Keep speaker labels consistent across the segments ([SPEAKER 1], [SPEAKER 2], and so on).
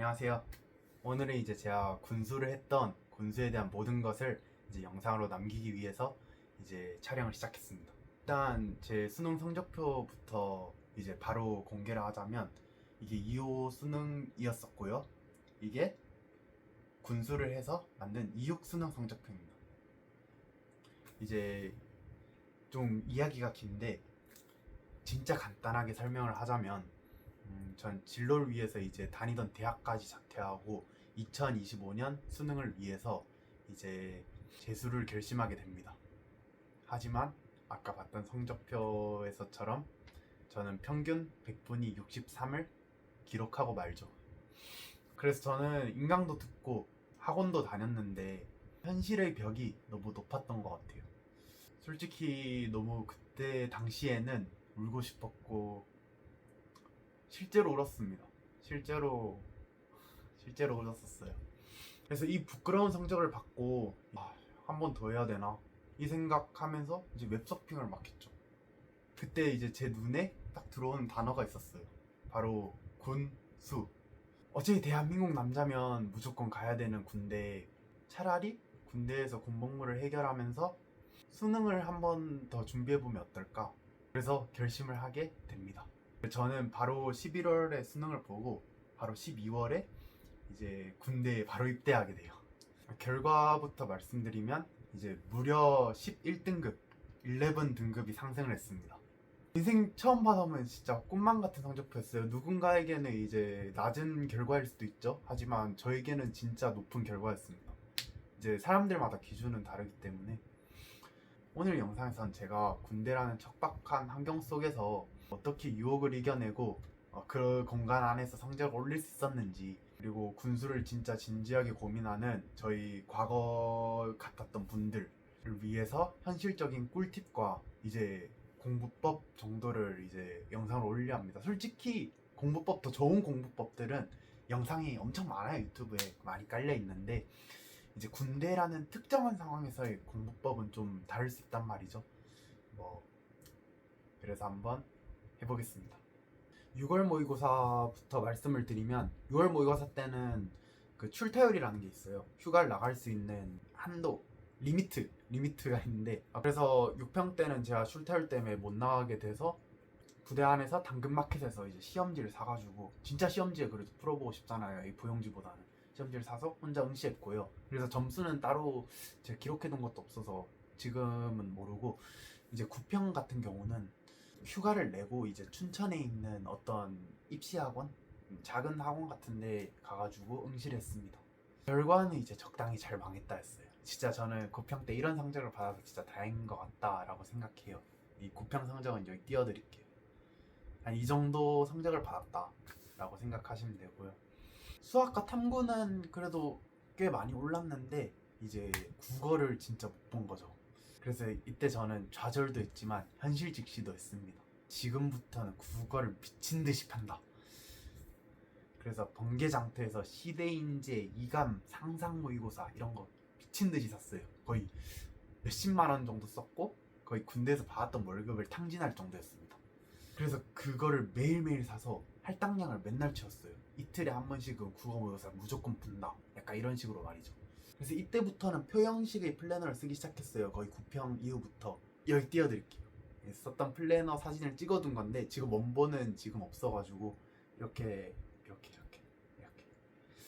[SPEAKER 1] 안녕하세요. 오늘은 이제 제가 군수를 했던 군수에 대한 모든 것을 이제 영상으로 남기기 위해서 이제 촬영을 시작했습니다. 일단 제 수능 성적표부터 이제 바로 공개를 하자면 이게 2호 수능이었었고요. 이게 군수를 해서 만든 2육 수능 성적표입니다. 이제 좀 이야기가 긴데 진짜 간단하게 설명을 하자면 전 진로를 위해서 이제 다니던 대학까지 자퇴하고 2025년 수능을 위해서 이제 재수를 결심하게 됩니다. 하지만 아까 봤던 성적표에서처럼 저는 평균 100분위 63을 기록하고 말죠. 그래서 저는 인강도 듣고 학원도 다녔는데 현실의 벽이 너무 높았던 것 같아요. 솔직히 너무 그때 당시에는 울고 싶었고 실제로 울었습니다. 실제로 울었었어요. 그래서 이 부끄러운 성적을 받고 한 번 더 해야 되나 이 생각하면서 이제 웹서핑을 막 했죠. 그때 이제 제 눈에 딱 들어오는 단어가 있었어요. 바로 군수. 어차피 대한민국 남자면 무조건 가야 되는 군대, 차라리 군대에서 군복무를 해결하면서 수능을 한 번 더 준비해보면 어떨까. 그래서 결심을 하게 됩니다. 저는 바로 11월에 수능을 보고 바로 12월에 이제 군대에 바로 입대하게 돼요. 결과부터 말씀드리면 이제 무려 11등급, 11등급이 상승을 했습니다. 인생 처음 받아보면 진짜 꿈만 같은 성적표였어요. 누군가에게는 이제 낮은 결과일 수도 있죠. 하지만 저에게는 진짜 높은 결과였습니다. 이제 사람들마다 기준은 다르기 때문에 오늘 영상에선 제가 군대라는 척박한 환경 속에서 어떻게 유혹을 이겨내고 그 공간 안에서 성적을 올릴 수 있었는지, 그리고 군수를 진짜 진지하게 고민하는 저희 과거 같았던 분들을 위해서 현실적인 꿀팁과 이제 공부법 정도를 이제 영상을 올리려 합니다. 솔직히 공부법, 더 좋은 공부법들은 영상이 엄청 많아요. 유튜브에 많이 깔려 있는데 이제 군대라는 특정한 상황에서의 공부법은 좀 다를 수 있단 말이죠. 뭐 그래서 한번 해보겠습니다. 6월 모의고사부터 말씀을 드리면 6월 모의고사 때는 그 출타율이라는 게 있어요. 휴가를 나갈 수 있는 한도, 리미트가 있는데 그래서 6평 때는 제가 출타율 때문에 못 나가게 돼서 부대 안에서 당근마켓에서 이제 시험지를 사가지고, 진짜 시험지에 그래도 풀어보고 싶잖아요. 이 보용지보다는. 시험지를 사서 혼자 응시했고요. 그래서 점수는 따로 제가 기록해둔 것도 없어서 지금은 모르고, 이제 9평 같은 경우는 휴가를 내고 이제 춘천에 있는 어떤 입시학원, 작은 학원 같은데 가가지고 응시를 했습니다. 결과는 이제 적당히 잘 망했다 했어요. 진짜 저는 9평 때 이런 성적을 받아서 진짜 다행인 것 같다라고 생각해요. 이 9평 성적은 여기 띄워드릴게요. 한 이 정도 성적을 받았다라고 생각하시면 되고요. 수학과 탐구는 그래도 꽤 많이 올랐는데 이제 국어를 진짜 못 본 거죠. 그래서 이때 저는 좌절도 했지만 현실 직시도 했습니다. 지금부터는 국어를 미친 듯이 판다. 그래서 번개장터에서 시대인재, 이감, 상상 모의고사 이런 거 미친 듯이 샀어요. 거의 몇십만 원 정도 썼고 거의 군대에서 받았던 월급을 탕진할 정도였습니다. 그래서 그거를 매일매일 사서 할당량을 맨날 채웠어요. 이틀에 한 번씩은 국어 모의고사 무조건 푼다. 약간 이런 식으로 말이죠. 그래서 이때부터는 표형식의 플래너를 쓰기 시작했어요. 거의 9평 이후부터. 여기 띄워드릴게요. 썼던 플래너 사진을 찍어둔 건데 지금 원본은 지금 없어가지고 이렇게.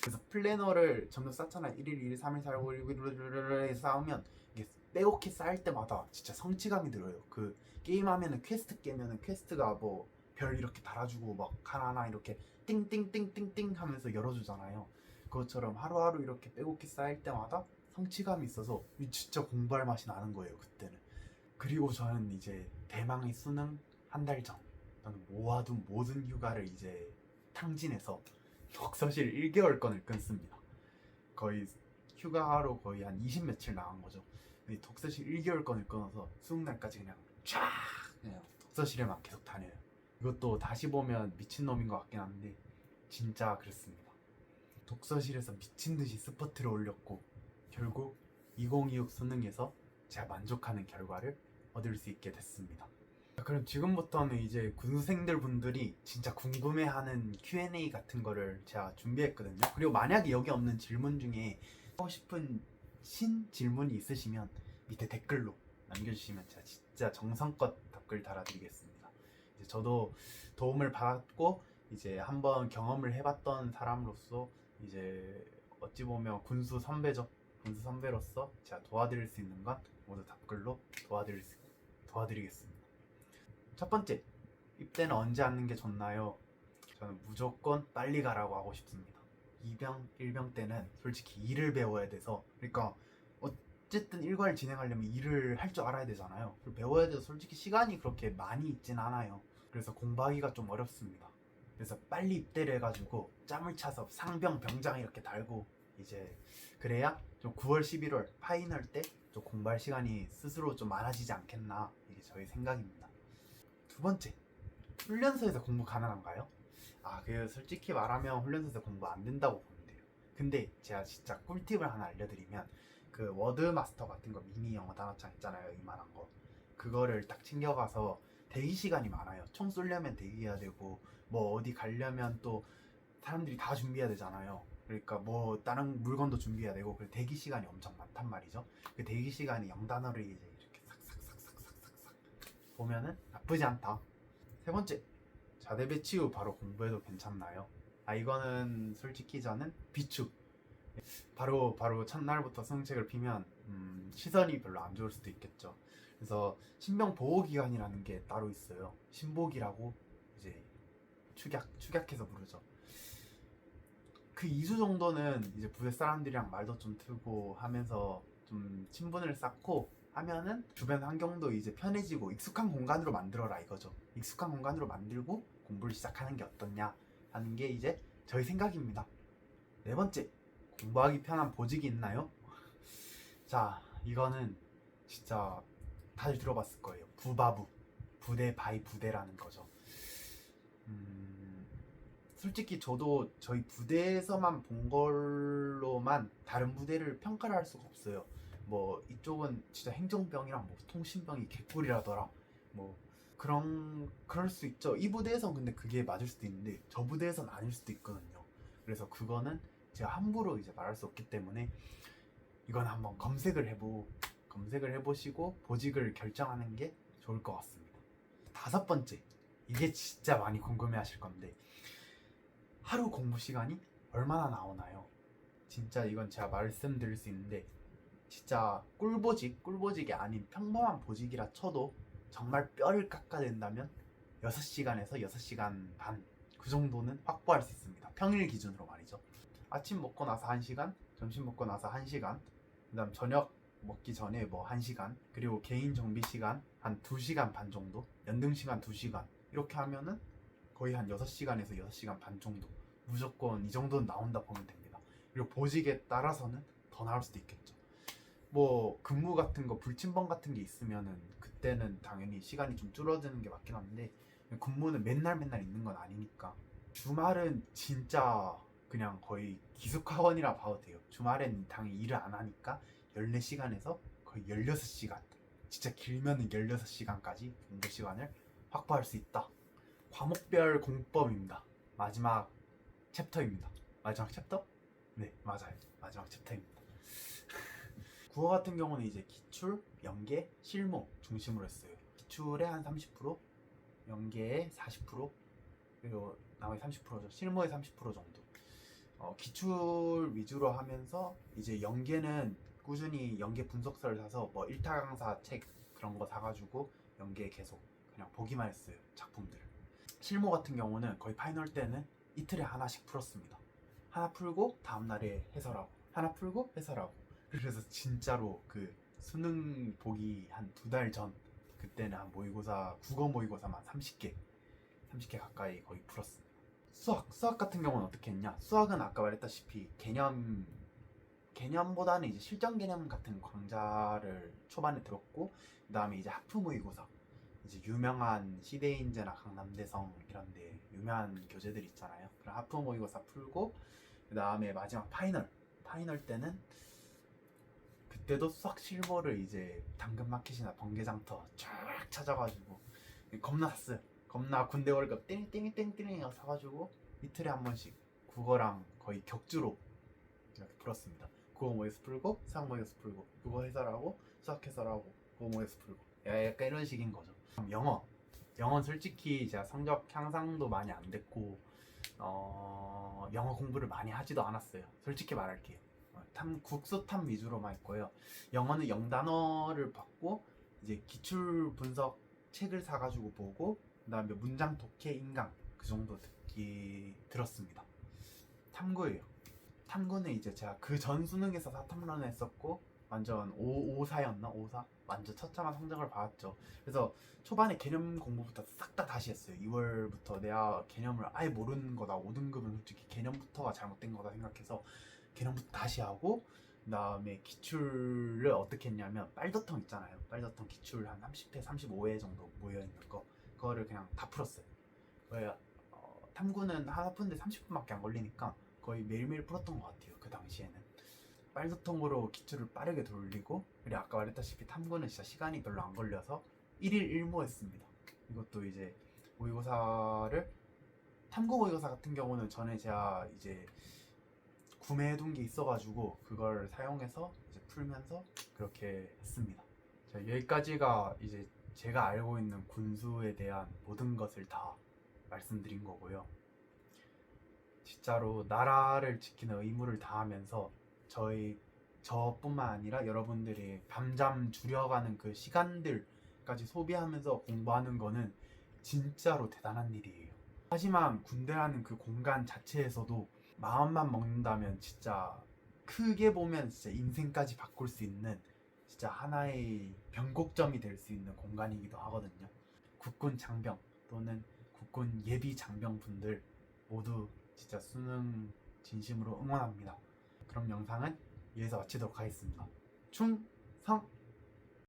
[SPEAKER 1] 그래서 플래너를 점점 쌓잖아요. 1일, 2일, 3일, 4일, 5일, 6일 쌓으면 이게 빼곡히 쌓일 때마다 진짜 성취감이 들어요. 그 게임하면은 퀘스트 깨면은 퀘스트가 뭐 별 이렇게 달아주고 막 하나하나 이렇게 띵띵띵띵띵 하면서 열어주잖아요. 그것처럼 하루하루 이렇게 빼곡히 쌓일 때마다 성취감이 있어서 진짜 공부할 맛이 나는 거예요, 그때는. 그리고 저는 이제 대망의 수능 한 달 전, 저는 모아둔 모든 휴가를 이제 탕진해서 독서실 1개월권을 끊습니다. 거의 휴가로 거의 한 20 며칠 나간 거죠. 독서실 1개월권을 끊어서 수능날까지 그냥 쫙 그냥 독서실에만 계속 다녀요. 이것도 다시 보면 미친놈인 것 같긴 한데 진짜 그랬습니다. 독서실에서 미친듯이 스퍼트를 올렸고 결국 2026 수능에서 제가 만족하는 결과를 얻을 수 있게 됐습니다. 그럼 지금부터는 이제 군수생들 분들이 진짜 궁금해하는 Q&A 같은 거를 제가 준비했거든요. 그리고 만약에 여기 없는 질문 중에 하고 싶은 질문이 있으시면 밑에 댓글로 남겨주시면 제가 진짜 정성껏 답글 달아드리겠습니다. 이제 저도 도움을 받고 이제 한번 경험을 해봤던 사람으로서 이제 어찌 보면 군수 선배죠. 군수 선배로서 제가 도와드릴 수 있는 건 모두 답글로 도와드리겠습니다. 첫 번째, 입대는 언제 하는 게 좋나요? 저는 무조건 빨리 가라고 하고 싶습니다. 2병, 1병 때는 솔직히 일을 배워야 돼서, 그러니까 어쨌든 일과를 진행하려면 일을 할 줄 알아야 되잖아요. 그걸 배워야 돼서 솔직히 시간이 그렇게 많이 있진 않아요. 그래서 공부하기가 좀 어렵습니다. 그래서 빨리 입대를 해가지고 짬을 차서 상병, 병장 이렇게 달고 이제 그래야 좀 9월, 11월 파이널 때 좀 공부할 시간이 스스로 좀 많아지지 않겠나, 이게 저의 생각입니다. 두 번째, 훈련소에서 공부 가능한가요? 솔직히 말하면 훈련소에서 공부 안 된다고 보면 돼요. 근데 제가 진짜 꿀팁을 하나 알려드리면, 그 워드마스터 같은 거 미니 영어 단어창 있잖아요, 이만한 거. 그거를 딱 챙겨가서 대기 시간이 많아요. 총 쏠려면 대기해야 되고, 뭐 어디 가려면 또 사람들이 다 준비해야 되잖아요. 그러니까 뭐 다른 물건도 준비해야 되고, 그 대기 시간이 엄청 많단 말이죠. 그 대기 시간이 영단어를 이제 이렇게 싹싹싹싹싹싹 보면은 나쁘지 않다. 세 번째, 자대 배치 후 바로 공부해도 괜찮나요? 이거는 솔직히 저는 비추. 바로 첫날부터 수능책을 피면 시선이 별로 안 좋을 수도 있겠죠. 그래서 신병 보호 기간이라는 게 따로 있어요. 신복이라고 이제 축약해서 부르죠. 그 2주 정도는 이제 부대 사람들이랑 말도 좀 트고 하면서 좀 친분을 쌓고 하면은 주변 환경도 이제 편해지고 익숙한 공간으로 만들어라 이거죠. 익숙한 공간으로 만들고 공부를 시작하는 게 어떻냐 하는 게 이제 저희 생각입니다. 네 번째, 공부하기 편한 보직이 있나요? 자, 이거는 진짜 다들 들어봤을 거예요. 부바부, 부대 바이 부대라는 거죠. 솔직히 저도 저희 부대에서만 본 걸로만 다른 부대를 평가를 할 수가 없어요. 뭐 이쪽은 진짜 행정병이랑 뭐 통신병이 개꿀이라더라. 뭐 그럴 수 있죠. 이 부대에선 근데 그게 맞을 수도 있는데 저 부대에선 아닐 수도 있거든요. 그래서 그거는 제가 함부로 이제 말할 수 없기 때문에 이건 한번 검색을 해보시고 보직을 결정하는 게 좋을 것 같습니다. 다섯 번째, 이게 진짜 많이 궁금해하실 건데, 하루 공부 시간이 얼마나 나오나요? 진짜 이건 제가 말씀드릴 수 있는데, 진짜 꿀보직이 아닌 평범한 보직이라 쳐도 정말 뼈를 깎아낸다면 6시간에서 6시간 반, 그 정도는 확보할 수 있습니다. 평일 기준으로 말이죠. 아침 먹고 나서 1시간, 점심 먹고 나서 1시간, 그 다음 저녁 먹기 전에 뭐 1시간, 그리고 개인 정비 시간 한 2시간 반 정도, 연등 시간 2시간, 이렇게 하면은 거의 한 6시간에서 6시간 반 정도, 무조건 이 정도는 나온다 보면 됩니다. 그리고 보직에 따라서는 더 나올 수도 있겠죠. 뭐 근무 같은 거, 불침번 같은 게 있으면은 그때는 당연히 시간이 좀 줄어드는 게 맞긴 한데, 근무는 맨날 있는 건 아니니까. 주말은 진짜 그냥 거의 기숙학원이라 봐도 돼요. 주말엔 당연히 일을 안 하니까 14시간에서 거의 16시간, 진짜 길면은 16시간까지 공부 시간을 확보할 수 있다. 과목별 공법입니다. 마지막 챕터입니다. 마지막 챕터? 네, 맞아요. 마지막 챕터입니다. 국어 같은 경우는 이제 기출, 연계, 실무 중심으로 했어요. 기출에 한 30%, 연계에 40%, 그리고 나머지 30%죠. 실무에 30% 정도. 기출 위주로 하면서 이제 연계는 꾸준히 연계 분석서를 사서 뭐 1타 강사 책 그런 거 사가지고 연계 계속 그냥 보기만 했어요. 작품들. 실무 같은 경우는 거의 파이널 때는 이틀에 하나씩 풀었습니다. 하나 풀고 다음날에 해설하고, 하나 풀고 해설하고. 그래서 진짜로 그 수능 보기 한 2달 전, 그때는 한 모의고사, 국어 모의고사만 30개 가까이 거의 풀었습니다. 수학 같은 경우는 어떻게 했냐? 수학은 아까 말했다시피 개념보다는 이제 실전 개념 같은 강좌를 초반에 들었고, 그 다음에 이제 하프 모의고사, 이제 유명한 시대인재나 강남대성 이런데 유명한 교재들 있잖아요. 그런 하프 모의고사 풀고, 그 다음에 마지막 파이널 때는 그때도 수학 실무를 이제 당근마켓이나 번개장터 쫙 찾아가지고 겁나 샀어요. 겁나 군대 월급 띵띵띵띵 사가지고 이틀에 한 번씩 국어랑 거의 격주로 이렇게 풀었습니다. 국어 모의고사 풀고 수학 모의고사 풀고 국어 해설하고 수학 해설하고 국어 모의고사 풀고 약간 이런 식인 거죠. 영어는 솔직히 제가 성적 향상도 많이 안 됐고 영어 공부를 많이 하지도 않았어요. 솔직히 말할게요. 국소탐 위주로만 했고요. 영어는 영단어를 받고 이제 기출 분석 책을 사가지고 보고 그다음에 문장 독해 인강 그 정도 들었습니다. 탐구예요. 탐구는 이제 제가 그 전 수능에서 사탐론을 했었고 완전 5사였나? 5사? 완전 처참한 성적을 받았죠. 그래서 초반에 개념 공부부터 싹 다 다시 했어요. 2월부터 내가 개념을 아예 모르는 거다. 5등급은 솔직히 개념부터가 잘못된 거다 생각해서 개념부터 다시 하고 그다음에 기출을 어떻게 했냐면 빨더텅 있잖아요. 빨더텅 기출 한 30회, 35회 정도 모여있는 거 그거를 그냥 다 풀었어요. 왜 탐구는 하나 푸는데 30분밖에 안 걸리니까 거의 매일매일 풀었던 것 같아요. 그 당시에는 빨소통으로 기출을 빠르게 돌리고 그리고 아까 말했다시피 탐구는 진짜 시간이 별로 안 걸려서 1일 1모 했습니다. 이것도 이제 모의고사를 탐구 모의고사 같은 경우는 전에 제가 이제 구매해둔 게 있어가지고 그걸 사용해서 이제 풀면서 그렇게 했습니다. 자, 여기까지가 이제 제가 알고 있는 군수에 대한 모든 것을 다 말씀드린 거고요. 진짜로 나라를 지키는 의무를 다하면서 저뿐만 아니라 여러분들이 밤잠 줄여가는 그 시간들까지 소비하면서 공부하는 거는 진짜로 대단한 일이에요. 하지만 군대라는 그 공간 자체에서도 마음만 먹는다면 진짜 크게 보면 진짜 인생까지 바꿀 수 있는 진짜 하나의 변곡점이 될 수 있는 공간이기도 하거든요. 국군 장병 또는 국군 예비 장병분들 모두 진짜 수능 진심으로 응원합니다. 그럼 영상은 여기서 마치도록 하겠습니다. 충성!